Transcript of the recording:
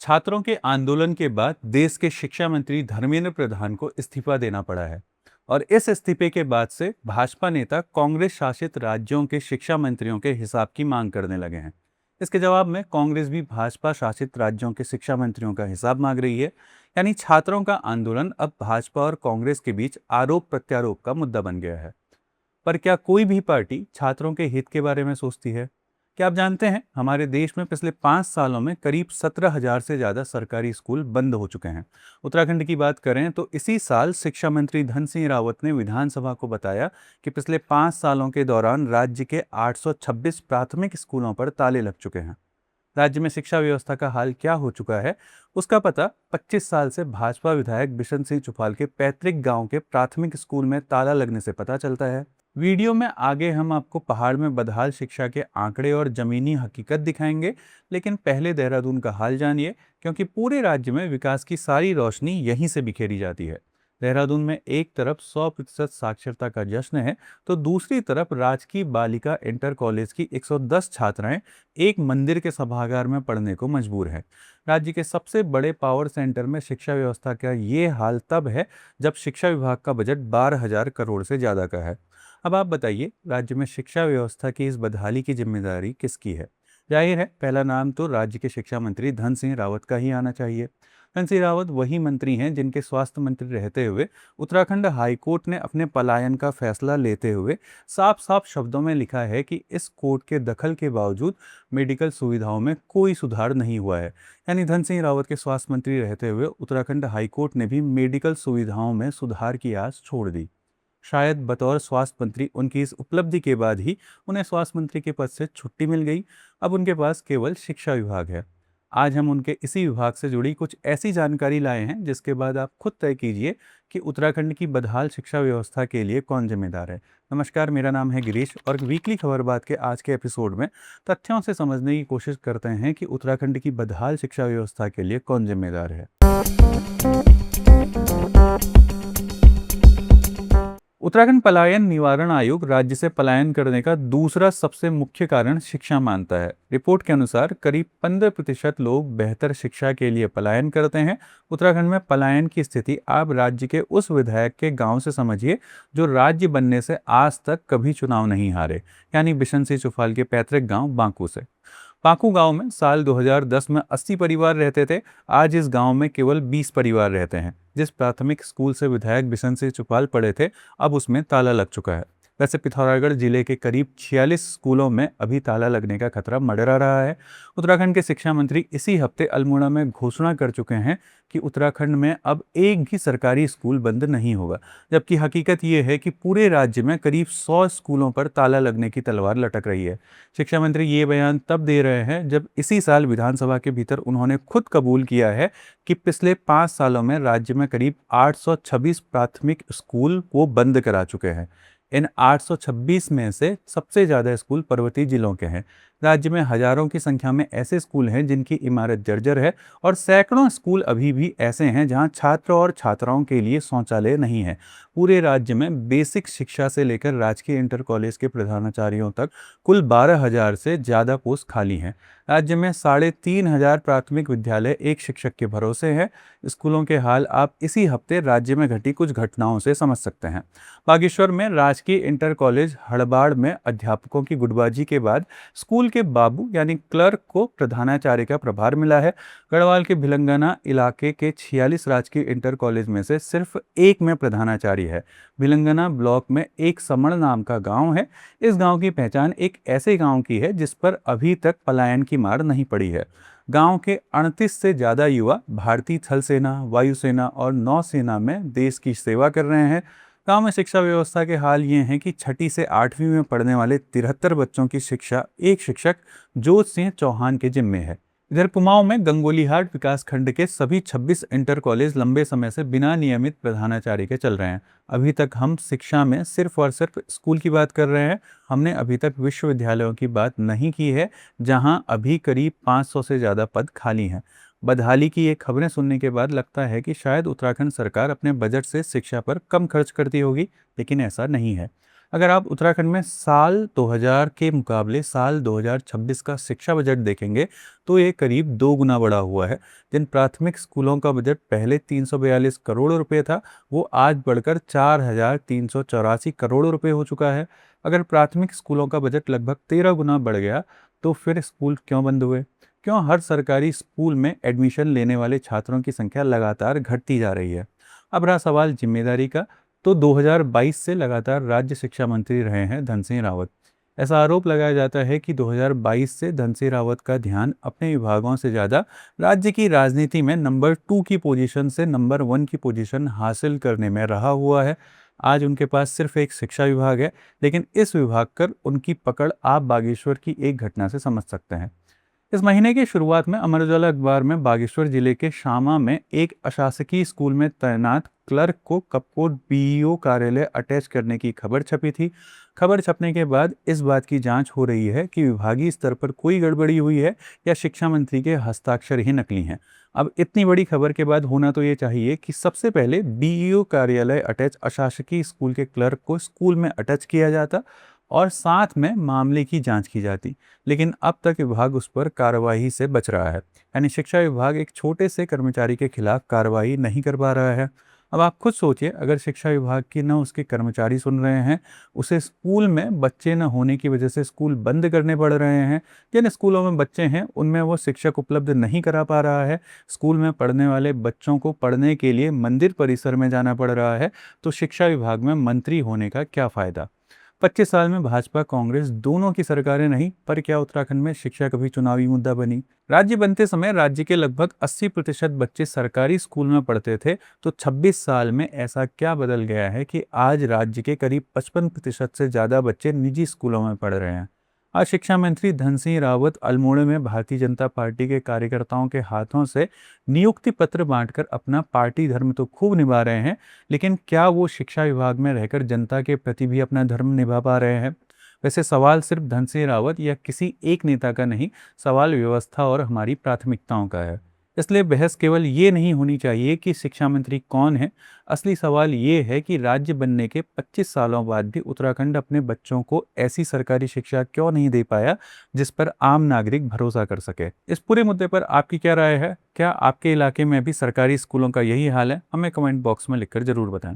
छात्रों के आंदोलन के बाद देश के शिक्षा मंत्री धर्मेंद्र प्रधान को इस्तीफा देना पड़ा है और इस इस्तीफे के बाद से भाजपा नेता कांग्रेस शासित राज्यों के शिक्षा मंत्रियों के हिसाब की मांग करने लगे हैं। इसके जवाब में कांग्रेस भी भाजपा शासित राज्यों के शिक्षा मंत्रियों का हिसाब मांग रही है। यानी छात्रों का आंदोलन अब भाजपा और कांग्रेस के बीच आरोप प्रत्यारोप का मुद्दा बन गया है। पर क्या कोई भी पार्टी छात्रों के हित के बारे में सोचती है? क्या आप जानते हैं, हमारे देश में पिछले 5 सालों में करीब 17,000 से ज़्यादा सरकारी स्कूल बंद हो चुके हैं। उत्तराखंड की बात करें तो इसी साल शिक्षा मंत्री धन सिंह रावत ने विधानसभा को बताया कि पिछले 5 सालों के दौरान राज्य के 826 प्राथमिक स्कूलों पर ताले लग चुके हैं। राज्य में शिक्षा व्यवस्था का हाल क्या हो चुका है, उसका पता 25 साल से भाजपा विधायक बिशन सिंह चुफाल के पैतृक गांव के प्राथमिक स्कूल में ताला लगने से पता चलता है। वीडियो में आगे हम आपको पहाड़ में बदहाल शिक्षा के आंकड़े और जमीनी हकीकत दिखाएंगे, लेकिन पहले देहरादून का हाल जानिए, क्योंकि पूरे राज्य में विकास की सारी रोशनी यहीं से बिखेरी जाती है। देहरादून में एक तरफ 100% साक्षरता का जश्न है, तो दूसरी तरफ राजकीय बालिका इंटर कॉलेज की 110 छात्राएं एक मंदिर के सभागार में पढ़ने को मजबूर है। राज्य के सबसे बड़े पावर सेंटर में शिक्षा व्यवस्था का ये हाल तब है जब शिक्षा विभाग का बजट 12,000 करोड़ से ज़्यादा का है। अब आप बताइए, राज्य में शिक्षा व्यवस्था की इस बदहाली की जिम्मेदारी किसकी है? जाहिर है, पहला नाम तो राज्य के शिक्षा मंत्री धन सिंह रावत का ही आना चाहिए। धन सिंह रावत वही मंत्री हैं जिनके स्वास्थ्य मंत्री रहते हुए उत्तराखंड हाईकोर्ट ने अपने पलायन का फैसला लेते हुए साफ साफ शब्दों में लिखा है कि इस कोर्ट के दखल के बावजूद मेडिकल सुविधाओं में कोई सुधार नहीं हुआ है। यानी धन सिंह रावत के स्वास्थ्य मंत्री रहते हुए उत्तराखंड हाईकोर्ट ने भी मेडिकल सुविधाओं में सुधार की आस छोड़ दी। शायद बतौर स्वास्थ्य मंत्री उनकी इस उपलब्धि के बाद ही उन्हें स्वास्थ्य मंत्री के पद से छुट्टी मिल गई। अब उनके पास केवल शिक्षा विभाग है। आज हम उनके इसी विभाग से जुड़ी कुछ ऐसी जानकारी लाए हैं जिसके बाद आप खुद तय कीजिए कि उत्तराखंड की बदहाल शिक्षा व्यवस्था के लिए कौन जिम्मेदार है। नमस्कार, मेरा नाम है गिरीश और वीकली खबर बात के आज के एपिसोड में तथ्यों से समझने की कोशिश करते हैं कि उत्तराखंड की बदहाल शिक्षा व्यवस्था के लिए कौन जिम्मेदार है। उत्तराखंड पलायन निवारण आयोग राज्य से पलायन करने का दूसरा सबसे मुख्य कारण शिक्षा मानता है। रिपोर्ट के अनुसार करीब 15% लोग बेहतर शिक्षा के लिए पलायन करते हैं। उत्तराखंड में पलायन की स्थिति आप राज्य के उस विधायक के गांव से समझिए जो राज्य बनने से आज तक कभी चुनाव नहीं हारे, यानी बिशन सिंह चुफाल के पैतृक गांव बांकू से। पाकू गांव में साल 2010 में 80 परिवार रहते थे। आज इस गांव में केवल 20 परिवार रहते हैं। जिस प्राथमिक स्कूल से विधायक बिशन सिंह चुफाल पढ़े थे, अब उसमें ताला लग चुका है। वैसे पिथौरागढ़ जिले के करीब 46 स्कूलों में अभी ताला लगने का खतरा मंडरा रहा है। उत्तराखंड के शिक्षा मंत्री इसी हफ्ते अल्मोड़ा में घोषणा कर चुके हैं कि उत्तराखंड में अब एक भी सरकारी स्कूल बंद नहीं होगा, जबकि हकीकत ये है कि पूरे राज्य में करीब 100 स्कूलों पर ताला लगने की तलवार लटक रही है। शिक्षा मंत्री ये बयान तब दे रहे हैं जब इसी साल विधानसभा के भीतर उन्होंने खुद कबूल किया है कि पिछले 5 सालों में राज्य में करीब 826 प्राथमिक स्कूल वो बंद करा चुके हैं। इन 826 में से सबसे ज़्यादा स्कूल पर्वतीय जिलों के हैं। राज्य में हजारों की संख्या में ऐसे स्कूल हैं जिनकी इमारत जर्जर है और सैकड़ों स्कूल अभी भी ऐसे हैं जहां छात्र और छात्राओं के लिए शौचालय नहीं है। पूरे राज्य में बेसिक शिक्षा से लेकर राजकीय इंटर कॉलेज के प्रधानाचार्यों तक कुल 12,000 से ज़्यादा पोस्ट खाली हैं। राज्य में 3,500 प्राथमिक विद्यालय एक शिक्षक के भरोसे हैं। स्कूलों के हाल आप इसी हफ्ते राज्य में घटी कुछ घटनाओं से समझ सकते हैं। बागेश्वर में राजकीय इंटर कॉलेज हड़बाड़ में अध्यापकों की गुटबाजी के बाद स्कूल के बाबू यानी क्लर्क को प्रधानाचार्य का प्रभार मिला है। गढ़वाल के भिलंगना इलाके के 46 राजकीय इंटर कॉलेज में से सिर्फ एक में प्रधानाचार्य है। भिलंगना ब्लॉक में एक समण नाम का गांव है। इस गांव की पहचान एक ऐसे गांव की है जिस पर अभी तक पलायन की मार नहीं पड़ी है। गांव के 38 से ज़्यादा युवा भारतीय थल सेना, वायुसेना और नौसेना में देश की सेवा कर रहे हैं। गांव में शिक्षा व्यवस्था के हाल ये हैं कि 6ठी से 8वीं में पढ़ने वाले 73 बच्चों की शिक्षा एक शिक्षक जोत सिंह चौहान के जिम्मे है। इधर कुमाऊं में गंगोलीहाट विकासखंड के सभी 26 इंटर कॉलेज लंबे समय से बिना नियमित प्रधानाचार्य के चल रहे हैं। अभी तक हम शिक्षा में सिर्फ और सिर्फ स्कूल की बात कर रहे हैं। हमने अभी तक विश्वविद्यालयों की बात नहीं की है, जहां अभी करीब 500 से ज़्यादा पद खाली हैं। बदहाली की ये खबरें सुनने के बाद लगता है कि शायद उत्तराखंड सरकार अपने बजट से शिक्षा पर कम खर्च करती होगी, लेकिन ऐसा नहीं है। अगर आप उत्तराखंड में साल 2000 के मुकाबले साल 2026 का शिक्षा बजट देखेंगे तो ये करीब 2 गुना बढ़ा हुआ है। जिन प्राथमिक स्कूलों का बजट पहले 342 करोड़ रुपए था, वो आज बढ़कर 4384 करोड़ रुपए हो चुका है। अगर प्राथमिक स्कूलों का बजट लगभग 13 गुना बढ़ गया तो फिर स्कूल क्यों बंद हुए? क्यों हर सरकारी स्कूल में एडमिशन लेने वाले छात्रों की संख्या लगातार घटती जा रही है? अब रहा सवाल जिम्मेदारी का, तो 2022 से लगातार राज्य शिक्षा मंत्री रहे हैं धन सिंह रावत। ऐसा आरोप लगाया जाता है कि 2022 से धन सिंह रावत का ध्यान अपने विभागों से ज़्यादा राज्य की राजनीति में नंबर 2 की पोजीशन से नंबर 1 की पोजीशन हासिल करने में रहा हुआ है। आज उनके पास सिर्फ एक शिक्षा विभाग है, लेकिन इस विभाग कर उनकी पकड़ आप बागेश्वर की एक घटना से समझ सकते हैं। इस महीने की शुरुआत में अमर उजाला अखबार में बागेश्वर जिले के शामा में एक अशासकीय स्कूल में तैनात क्लर्क को कपकोट बीईओ कार्यालय अटैच करने की खबर छपी थी। खबर छपने के बाद इस बात की जांच हो रही है कि विभागीय स्तर पर कोई गड़बड़ी हुई है या शिक्षा मंत्री के हस्ताक्षर ही नकली हैं। अब इतनी बड़ी खबर के बाद होना तो ये चाहिए कि सबसे पहले बीईओ कार्यालय अटैच अशासकीय स्कूल के क्लर्क को स्कूल में अटैच किया जाता और साथ में मामले की जांच की जाती। लेकिन अब तक विभाग उस पर कार्रवाई से बच रहा है। यानी शिक्षा विभाग एक छोटे से कर्मचारी के खिलाफ कार्रवाई नहीं कर पा रहा है। अब आप खुद सोचिए, अगर शिक्षा विभाग की न उसके कर्मचारी सुन रहे हैं, उसे स्कूल में बच्चे न होने की वजह से स्कूल बंद करने पड़ रहे हैं, जिन स्कूलों में बच्चे हैं उनमें वो शिक्षक उपलब्ध नहीं करा पा रहा है, स्कूल में पढ़ने वाले बच्चों को पढ़ने के लिए मंदिर परिसर में जाना पड़ रहा है, तो शिक्षा विभाग में मंत्री होने का क्या फ़ायदा? 25 साल में भाजपा कांग्रेस दोनों की सरकारें नहीं, पर क्या उत्तराखंड में शिक्षा कभी चुनावी मुद्दा बनी? राज्य बनते समय राज्य के लगभग 80% बच्चे सरकारी स्कूल में पढ़ते थे, तो 26 साल में ऐसा क्या बदल गया है कि आज राज्य के करीब 55% से ज़्यादा बच्चे निजी स्कूलों में पढ़ रहे हैं? आज शिक्षा मंत्री धन सिंह रावत अल्मोड़े में भारतीय जनता पार्टी के कार्यकर्ताओं के हाथों से नियुक्ति पत्र बांटकर अपना पार्टी धर्म तो खूब निभा रहे हैं, लेकिन क्या वो शिक्षा विभाग में रहकर जनता के प्रति भी अपना धर्म निभा पा रहे हैं? वैसे सवाल सिर्फ धन सिंह रावत या किसी एक नेता का नहीं, सवाल व्यवस्था और हमारी प्राथमिकताओं का है। इसलिए बहस केवल ये नहीं होनी चाहिए कि शिक्षा मंत्री कौन है। असली सवाल ये है कि राज्य बनने के 25 सालों बाद भी उत्तराखंड अपने बच्चों को ऐसी सरकारी शिक्षा क्यों नहीं दे पाया जिस पर आम नागरिक भरोसा कर सके। इस पूरे मुद्दे पर आपकी क्या राय है? क्या आपके इलाके में भी सरकारी स्कूलों का यही हाल है? हमें कमेंट बॉक्स में लिखकर जरूर बताएं।